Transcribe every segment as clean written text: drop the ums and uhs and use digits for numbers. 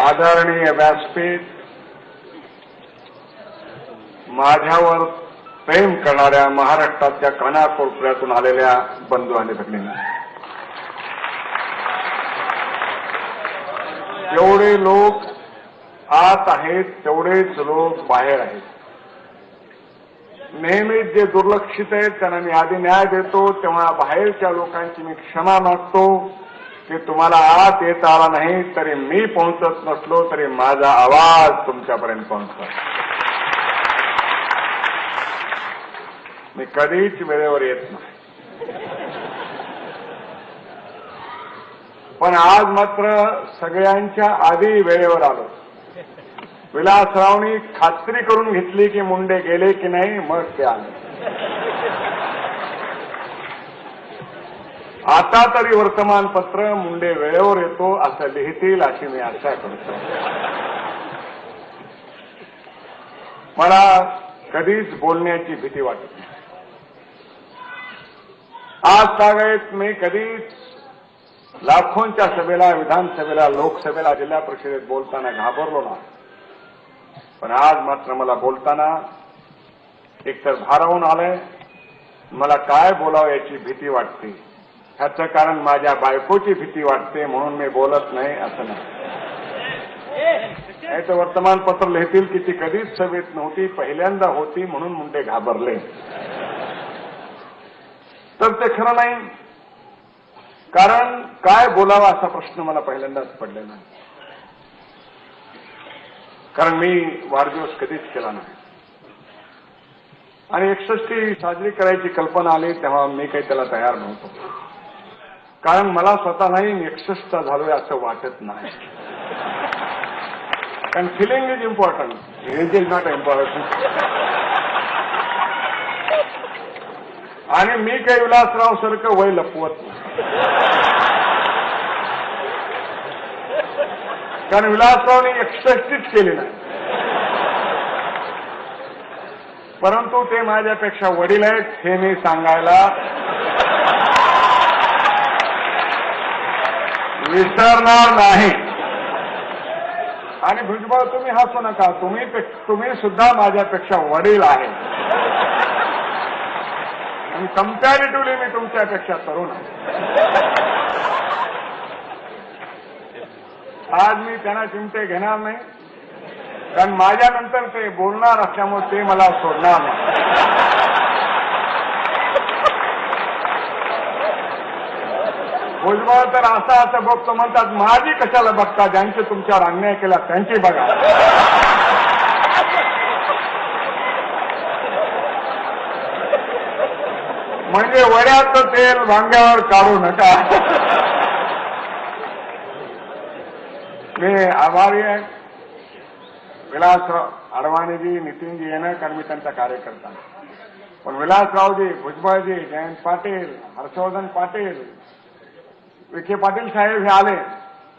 आदरणीय व्यासपीठ, माझ्यावर प्रेम करणाऱ्या महाराष्ट्राच्या कानाकोपऱ्यातून आलेल्या बंधू आणि भगिनींना, जेवढे लोक आत आहेत तेवढेच लोक बाहेर आहेत. नेहमीच जे दुर्लक्षित आहेत त्यांना मी आधी न्याय देतो, तेव्हा बाहेरच्या लोकांची मी क्षमा मागतो की तुम्हाला आत येता आला नाही तरी मी पोहोचत नसलो तरी माझा आवाज तुमच्यापर्यंत पोहोचतो. मी कधीच वेळेवर येत नाही, पण आज मात्र सगळ्यांच्या आधी वेळेवर आलो. विलासरावनी खात्री करून घेतली की मुंडे गेले की नाही, मग ते आले. आता तरी वर्तमानपत्र मुंडे वेळेवर येतो असं लिहितील अशी मी आशा करतो. मला कधीच बोलण्याची भीती वाटत नाही. आज तागायत मी कधीच लाखोंच्या सभेला, विधानसभेला, लोकसभेला, जिल्हा परिषदेत बोलताना घाबरलो नाही. पण आज मात्र मला बोलताना एकतर भारावून आलंय, मला काय बोलावं याची भीती वाटते. ह्याचं कारण माझ्या बायकोची भीती वाटते म्हणून मी बोलत नाही असं नाही. नाही तर वर्तमानपत्र लिहितील की ती कधीच सभेत नव्हती, पहिल्यांदा होती म्हणून मुंडे घाबरले. तर ते खरं नाही, कारण काय बोलावा असा प्रश्न मला पहिल्यांदाच पडलेला नाही. कारण मी वाढदिवस कधीच केला नाही आणि 61 साजरी करायची कल्पना आली तेव्हा मी काही त्याला तयार नव्हतो. कारण मला स्वतःलाही 61 झालोय असं वाटत नाही. कारण feeling is important, age is not important. आणि मी काही विलासराव सारखं वय लपवत नाही. कारण विलासरावने 61 केली नाही, परंतु ते माझ्यापेक्षा वडील आहेत हे मी सांगायला विसरणार नाही. आणि भुजबळ तुम्ही हसू नका, तुम्ही सुद्धा माझ्यापेक्षा वडील आहे आणि कंपॅरेटिव्हली मी तुमच्यापेक्षा तरुण आहे. आज मी त्यांना चिमटे घेणार नाही, कारण माझ्यानंतर ते बोलणार असल्यामुळे ते मला सोडणार नाही. भुजबळ तर असं बघतो म्हणतात, माझी कशाला बघता, ज्यांचे तुमच्यावर अन्याय केला त्यांची बघा. म्हणजे वड्याचं तेल वांग्यावर काढू नका. मी आभारी आहे विलासराव अडवाणीजी, नितीनजी येणं, कारण मी त्यांचा कार्यकर्ता. पण विलासरावजी, भुजबळजी, जयंत पाटील, हर्षवर्धन पाटील, विखे पाटील साहेब हे आले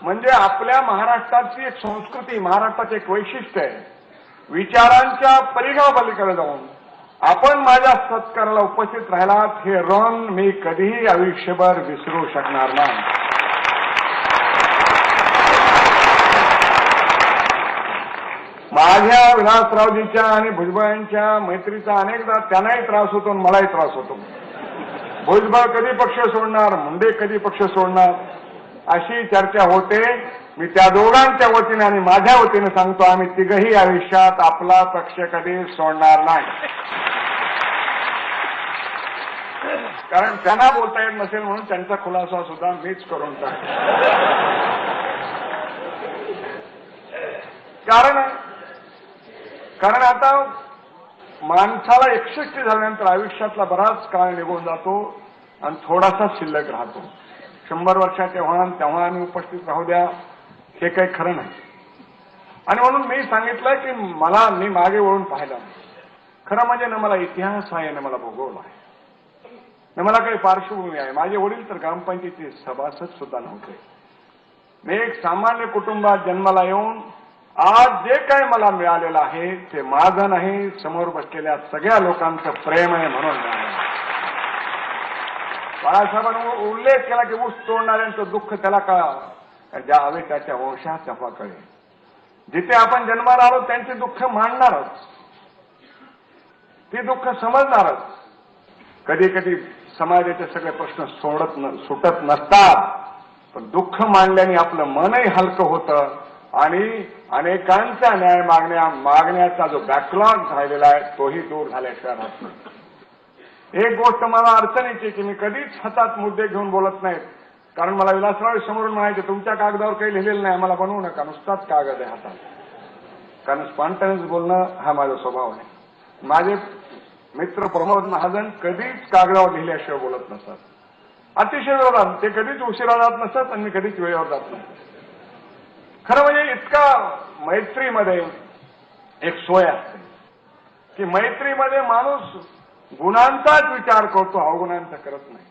म्हणजे आपल्या महाराष्ट्राची एक संस्कृती, महाराष्ट्राचे एक वैशिष्ट्य आहे. विचारांच्या पलीकडे जाऊन आपण माझ्या सत्काराला उपस्थित राहिलात हे ऋण मी कधीही आयुष्यभर विसरू शकणार नाही. माझ्या विलासरावजीच्या आणि भुजबळांच्या मैत्रीचा अनेकदा त्यांनाही त्रास होतो आणि मलाही त्रास होतो. भुजबळ कधी पक्ष सोडणार, मुंडे कधी पक्ष सोडणार अशी चर्चा होते. मी त्या दोघांच्या वतीने आणि माझ्या वतीने सांगतो, आम्ही तिघही आयुष्यात आपला पक्ष कधी सोडणार नाही. कारण त्यांना बोलता येत नसेल म्हणून त्यांचा खुलासा सुद्धा मीच करून टाकतो. कारण आता माणसाला 61 झाल्यानंतर आयुष्यातला बराच काळ निघून जातो आणि थोडासा शिल्लक राहतो. 100 वर्षाचे व्हान तेव्हा आम्ही उपस्थित राहू द्या हे काही खरं नाही. आणि म्हणून मी सांगितलं की मी मागे वळून पाहिलं. खरं म्हणजे ना मला इतिहास आहे, ना मला भूगोल आहे, ना मला काही पार्श्वभूमी आहे. माझे वडील तर ग्रामपंचायतीचे सभासद सुद्धा नव्हते. मी एक सामान्य कुटुंबात जन्माला येऊन आज जे काही मला मिळालेलं आहे ते माझं नाही, समोर बसलेल्या सगळ्या लोकांचं प्रेम आहे म्हणून. बाळासाहेबांनी उल्लेख केला की ऊस तोडणाऱ्यांचं दुःख त्याला कळावं, ज्या हवे त्याच्या वंशात तेव्हा कळेल. जिथे आपण जन्माला आलो त्यांचे दुःख मांडणारच, ते दुःख समजणारच. कधी कधी समाजाचे सगळे प्रश्न सुटत नसतात, पण दुःख मांडल्याने आपलं मनही हलकं होतं आणि अनेकांच्या न्याय मागण्याचा जो बॅकलॉग झालेला आहे तोही दूर झाल्याशिवाय राहत नाही. एक गोष्ट मला अडचणीची की मी कधीच हातात मुद्दे घेऊन बोलत नाहीत, कारण मला विलासराव समोरून म्हणायचे तुमच्या कागदावर काही लिहिलेलं नाही, आम्हाला बनवू नका, नुसताच कागद आहे हातात. कारण स्पॉन्टनियस बोलणं हा माझा स्वभाव आहे. माझे मित्र प्रमोद महाजन कधीच कागदावर लिहिल्याशिवाय बोलत नसतात, अतिशय विरोधात. ते कधीच उशिरा जात नसतात आणि मी कधीच वेळेवर जात नाही. खरं म्हणजे इतका मैत्रीमध्ये एक सोय असते की मैत्रीमध्ये माणूस गुणांचाच विचार करतो, अवगुणांचा करत नाही.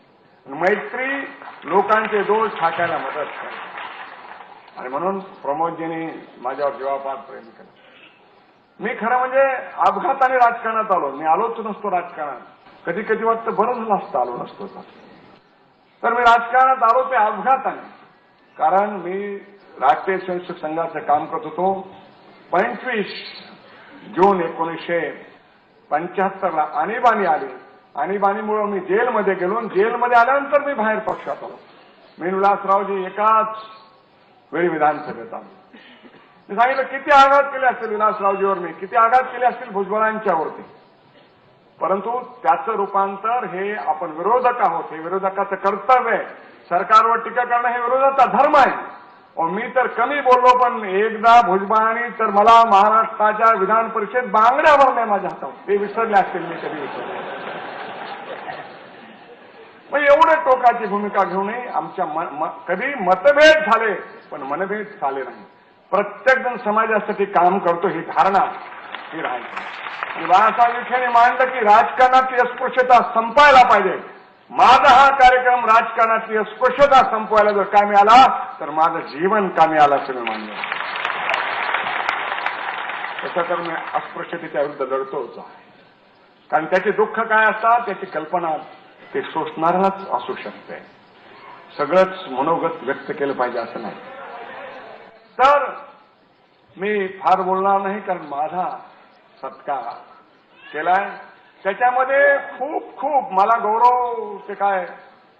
मैत्री लोकांचे दोष ठाकायला मदत करते आणि म्हणून प्रमोदजींनी माझ्यावर जीवापाड प्रेम केलं. मी खरं म्हणजे अपघाताने राजकारणात आलो, मी आलोच नसतो राजकारणात. कधी कधी वाटतं बरं झालं असतं आलो नसतो तर मी राजकारणात आलो ते अपघाताने. कारण मी राष्ट्रीय स्वयंसेवक संघाचं काम करत होतो. 25 जून 1975 आणीबाणी आली. आणीबाणीमुळे मी जेलमध्ये गेलो. जेलमध्ये आल्यानंतर मी बाहेर पक्षात आलो. मी विलासरावजी एकाच वेळी विधानसभेत आलो. मी सांगितलं किती आघात केले असतील विलासरावजीवर, मी किती आघात केले असतील भुजबळांच्यावरती, परंतु त्याचं रूपांतर हे आपण विरोधक आहोत, हे विरोधकाचं कर्तव्य आहे. सरकारवर टीका करणं हे विरोधाचा धर्म आहे. मी तर कमी बोललो, पण एकदा भुजबळांनी तर मला महाराष्ट्राच्या विधान परिषद बांगड्या भरल्या माझ्या हातावर. ते विसरले असतील, मी कधी विसरले. मग एवढे टोकाची भूमिका घेऊनही आमच्या कधी मतभेद झाले, पण मनभेद झाले नाही. प्रत्येक जण समाजासाठी काम करतो ही धारणा ही राहायची. आणि बाळासाहेब विखेंनी मांडलं की राजकारणातली अस्पृश्यता संपायला पाहिजे. माझा हा कार्यक्रम राजकारणातली अस्पृश्यता संपवायला जर कामी आला तर माझं जीवन कामी आलं असं मी मानलं. तसं तर मी अस्पृश्यतेच्या विरुद्ध लढतोच आहे. कारण त्याचे दुःख काय असतात, त्याची कल्पना ते सोसणाऱ्यालाच असू शकते. सगळंच मनोगत व्यक्त केलं पाहिजे असं नाही. तर मी फार बोलणार नाही, कारण माझा सत्कार केलाय. त्याच्यामध्ये खूप मला गौरव, ते काय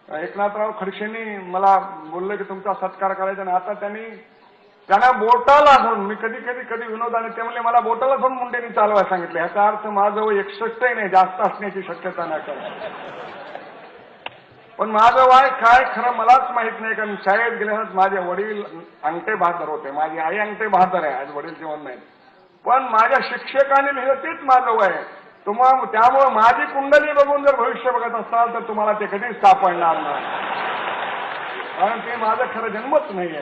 एकनाथराव खडसेंनी मला बोललं की तुमचा सत्कार करायचा, आणि आता त्यांना बोटाला धरून, मी कधी विनोदाने ते म्हणले मला बोटाला धरून मुंडेंनी चालवायला सांगितलं. ह्याचा अर्थ माझं वय 61 नाही, जास्त असण्याची शक्यता नाही करत. पण माझं वय काय खरं मलाच माहित नाही, कारण शाळेत गेल्यानंतर माझे वडील अंगठे बहादर होते, माझी आई अंगठे बहादर आहे, आज वडील जीवन नाही. पण माझ्या शिक्षकांनी लिहिलं तेच माझं वय आहे. त्यामुळे माझी कुंडली बघून जर भविष्य बघत असाल तर तुम्हाला ते कधीच सापडणार नाही, कारण ते माझं खरं जन्मच नाहीये.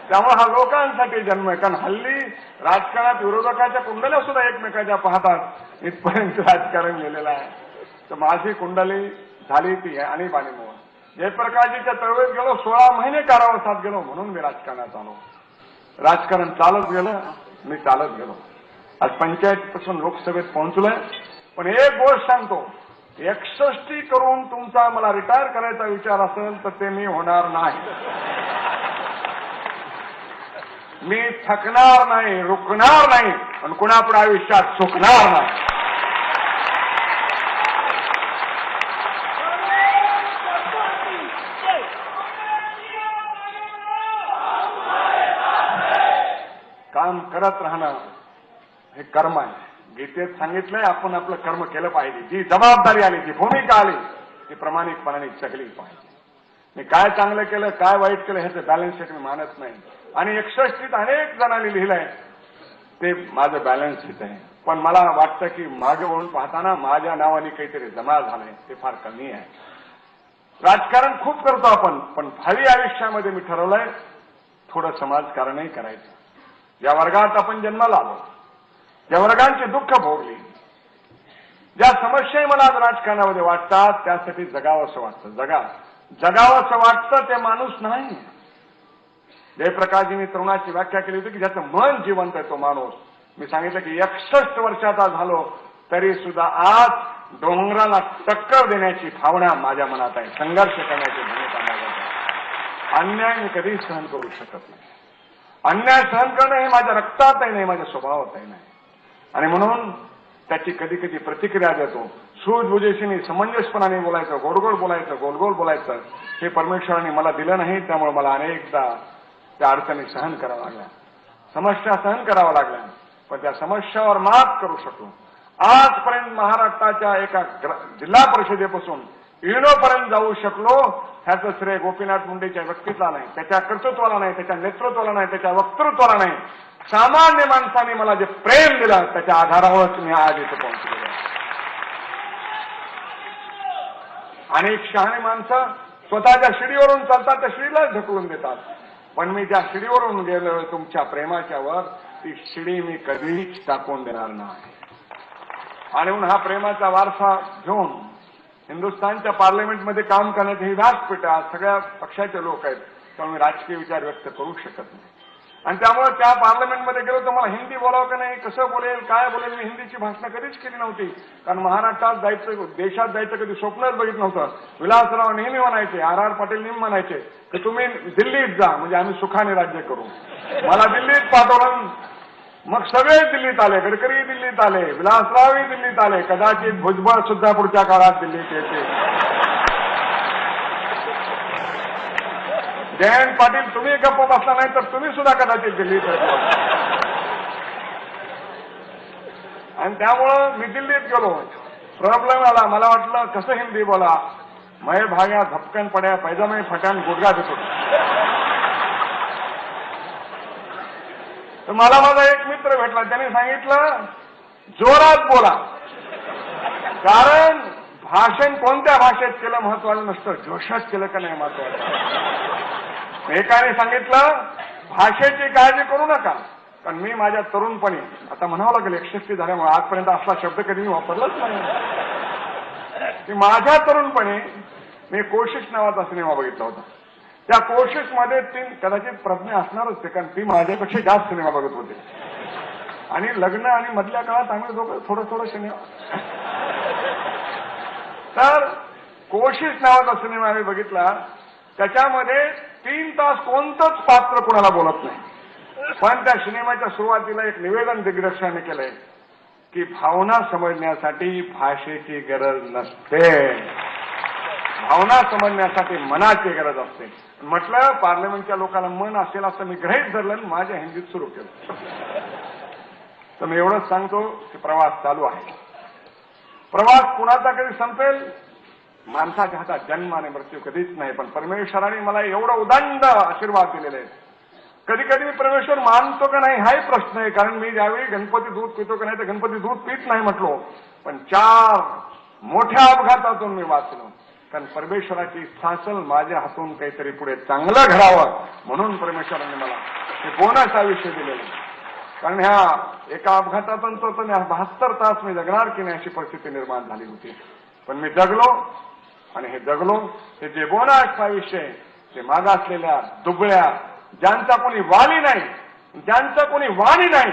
त्यामुळे हा लोकांसाठी जन्म आहे. कारण हल्ली राजकारणात विरोधकाच्या कुंडल्या सुद्धा एकमेकाच्या पाहतात, इथपर्यंत राजकारण गेलेलं आहे. तर माझी कुंडली झाली ती आणीबाणीमुळे. जयप्रकाशजीच्या चळवळीत गेलो, 16 महिने कारावासात गेलो, म्हणून मी राजकारणात आलो. राजकारण चालत गेलं, मी चालत गेलो. आज पंचायतीपासून लोकसभेत पोहोचलोय. पण एक गोष्ट सांगतो, 61 करून तुमचा मला रिटायर करायचा विचार असेल तर ते मी होणार नाही. मी थकणार नाही, रुकणार नाही, आणि कुणापुढे आयुष्यात चुकणार नाही. काम करत राहणं हे कर्म आहे. गीतेत सांगितलंय आपण आपलं कर्म केलं पाहिजे. जी जबाबदारी आली, जी भूमिका आली ती प्रामाणिकपणाने जगली पाहिजे. मी काय चांगलं केलं, काय वाईट केलं ह्याचं बॅलन्स शीट मी मानत नाही. आणि 61 अनेक जणांनी लिहिलंय, ते माझं बॅलन्स शीट आहे. पण मला वाटतं की मागे वळून पाहताना माझ्या नावाने काहीतरी जमा झालंय, ते फार कमी आहे. राजकारण खूप करतो आपण, पण भावी आयुष्यामध्ये मी ठरवलंय थोडं समाजकारणही करायचं. ज्या वर्गात आपण जन्माला आलो, ज्या वर्गांची दुःख भोगली, ज्या समस्याही मला आज राजकारणामध्ये वाटतात, त्यासाठी जगावंसं वाटतं. जगावंसं वाटतं ते माणूस नाही. जयप्रकाशजींनी तरुणाची व्याख्या केली होती की ज्याचं मन जिवंत आहे तो माणूस. मी सांगितलं की 61 वर्षाचा झालो तरी सुद्धा आज डोंगराला टक्कर देण्याची भावना माझ्या मनात आहे, संघर्ष करण्याची भूमिका माझ्यात आहे. अन्याय मी कधीच सहन करू शकत नाही. अन्याय सहन करणं हे माझ्या रक्तातही नाही, माझ्या स्वभावातही नाही. आणि म्हणून त्याची कधी कधी प्रतिक्रिया देतो. सूझबुझेशीने समंजसपणाने बोलायचं, गोडगोड बोलायचं, गोलगोल बोलायचं हे परमेश्वराने मला दिलं नाही. त्यामुळे मला अनेकदा त्या अडचणी सहन कराव्या लागल्या, समस्या सहन कराव्या लागल्या. पण त्या समस्यावर मात करू शकलो. आजपर्यंत महाराष्ट्राच्या एका जिल्हा परिषदेपासून इनोपर्यंत जाऊ शकलो. ह्याचं श्रेय गोपीनाथ मुंडेच्या व्यक्तित्वाला नाही, त्याच्या कर्तृत्वाला नाही, त्याच्या नेतृत्वाला नाही, त्याच्या वक्तृत्वाला नाही. सामान्य माणसाने मला जे प्रेम दिलं त्याच्या आधारावरच मी आज इथं पोहोचलेलो. अनेक शहाणे माणसं स्वतःच्या शिडीवरून चालतात, त्या शिडीला ढकलून देतात. पण मी ज्या शिडीवरून गेलो तुमच्या प्रेमाच्या वर, ती शिडी मी कधीच टाकून देणार नाही. आणि म्हणून हा प्रेमाचा वारसा घेऊन हिंदुस्थानच्या पार्लमेंटमध्ये काम करण्याचे हे व्यासपीठ आज सगळ्या पक्षाचे लोक आहेत. त्यामुळे राजकीय विचार व्यक्त करू शकत नाही. आणि त्यामुळे त्या पार्लमेंटमध्ये गेलो तर मला हिंदी बोलावं का नाही, कसं बोलेल, काय बोलेल, मी हिंदीची भाषणं कधीच केली नव्हती. कारण महाराष्ट्रात जायचं, देशात जायचं कधी स्वप्नच बघितलं नव्हतं. विलासराव नेहमी म्हणायचे, R.R. पाटील नेहमी म्हणायचे की तुम्ही दिल्लीत जा, म्हणजे आम्ही सुखाने राज्य करू. मला दिल्लीत पाठवलं. मग सगळे दिल्लीत आले, गडकरी दिल्लीत आले, विलासरावही दिल्लीत आले, कदाचित भुजबळ सुद्धा पुढच्या काळात दिल्लीत येते. जयंत पाटील तुम्ही गप्प बसला नाही तर तुम्ही सुद्धा कदाचित दिल्लीत येतो. आणि त्यामुळं मी दिल्लीत गेलो. प्रॉब्लेम आला, मला वाटलं कसं हिंदी बोला. मैं भाग्या झपकन पड्या पैजामे फटान गुडघा देतो. तर मला माझा एक मित्र भेटला, त्याने सांगितलं जोरात बोला, कारण भाषण कोणत्या भाषेत केलं महत्वाचं नसतं, जोशात केलं का नाही महत्वाचं. एकाने सांगितलं भाषेची काळजी करू नका, कारण मी माझ्या तरुणपणी, आता म्हणावं लागेल 61 झाल्यामुळे आजपर्यंत असला शब्द कधी मी वापरलाच नाही, की माझ्या तरुणपणी मी कोशिश नावाचा सिनेमा बघितला होता. त्या कोशिशमध्ये ती कदाचित प्रज्ञा असणारच ते, कारण ती माझ्यापेक्षा जास्त सिनेमा बघत होते. आणि लग्न आणि मधल्या काळात आम्ही दोघं थोडं सिनेमा. तर कोशिश नावाचा सिनेमा आम्ही बघितला. त्याच्यामध्ये 3 तास कोणतंच पात्र कोणाला बोलत नाही. पण त्या सिनेमाच्या सुरुवातीला एक निवेदन दिग्दर्शकाने केलंय की भावना समजण्यासाठी भाषेची गरज नसते, भावना समजण्यासाठी मनाची गरज असते. म्हटलं पार्लमेंटच्या लोकांना मन असेल असं मी गृहीत धरलं आणि माझ्या हिंदीत सुरू केलं. तर मी एवढंच सांगतो की प्रवास चालू आहे. प्रवास कुणाचा कधी संपेल, माणसाच्या हातात जन्म आणि मृत्यू कधीच नाही. पण परमेश्वराने मला एवढं उदंड आशीर्वाद दिलेले आहेत. कधी कधी मी परमेश्वर मानतो का नाही हाही प्रश्न आहे, कारण मी ज्यावेळी गणपती दूध पितो का नाही तर गणपती दूध पित नाही म्हटलो, पण 4 मोठ्या अपघातातून मी वाचलो. कारण परमेश्वराची इच्छा असेल माझ्या हातून काहीतरी पुढे चांगलं घडावं, म्हणून परमेश्वराने मला हे बोनस आयुष्य दिलेलं. कारण ह्या एका अपघातातून तो 72 तास मी जगणार की नाही अशी परिस्थिती निर्माण झाली होती. पण मी जगलो, आणि हे जगलो. हे जे बोनस आयुष्य आहे ते मागासलेल्या, दुबळ्या, ज्यांचा कोणी वाली नाही, ज्यांचं कोणी वाणी नाही,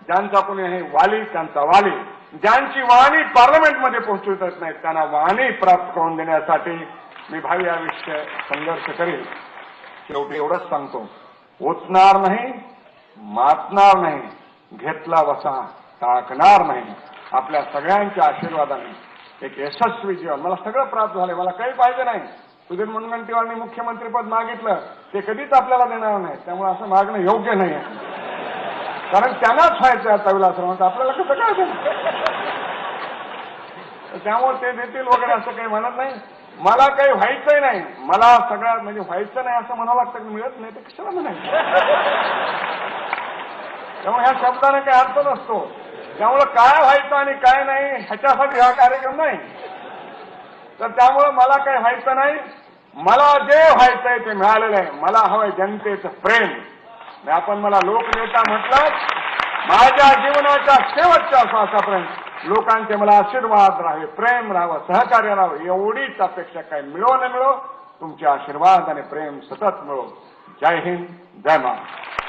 ज्यांचा कोणी आहे वाली त्यांचा वाली, ज्यांची वाणी पार्लमेंटमध्ये पोहोचू शकत नाही त्यांना वाणी प्राप्त करून देण्यासाठी मी भावी आयुष्य संघर्ष करेल. शेवटी एवढंच सांगतो, ओचणार नाही, मातणार नाही, घेतला वसा टाकणार नाही. आपल्या सगळ्यांच्या आशीर्वादाने एक यशस्वी जीवन, मला सगळं प्राप्त झालंय, मला काही पाहिजे नाही. सुधीर मुनगंटीवारांनी मुख्यमंत्रीपद मागितलं ते कधीच आपल्याला देणार नाही, त्यामुळे असं मागणं योग्य नाही आहे. कारण त्यांनाच व्हायचं आता विलासराव, आपल्याला कसं काय देणार. त्यामुळे ते देतील वगैरे असं काही म्हणत नाही. मला काही व्हायचंही नाही, मला सगळं म्हणजे व्हायचं नाही असं म्हणावं लागतं, मिळत नाही तर कशाला म्हणायचं. त्यामुळे ह्या शब्दाने काही अर्थ नसतो. त्यामुळे काय व्हायचं आणि काय नाही ह्याच्यासाठी हा कार्यक्रम नाही. तर त्यामुळे मला काही व्हायचं नाही, मला जे व्हायचंय ते मिळालेलं आहे. मला हवंय जनतेचं प्रेम. आपण मला लोकनेता म्हटलं, माझ्या जीवनाच्या शेवटच्या श्वासापर्यंत लोकांचे मला आशीर्वाद राहावे, प्रेम राहावं, सहकार्य राहावं, एवढीच अपेक्षा. काय मिळो न मिळो, तुमचे आशीर्वाद आणि प्रेम सतत मिळो. जय हिंद, जय महाराष्ट्र.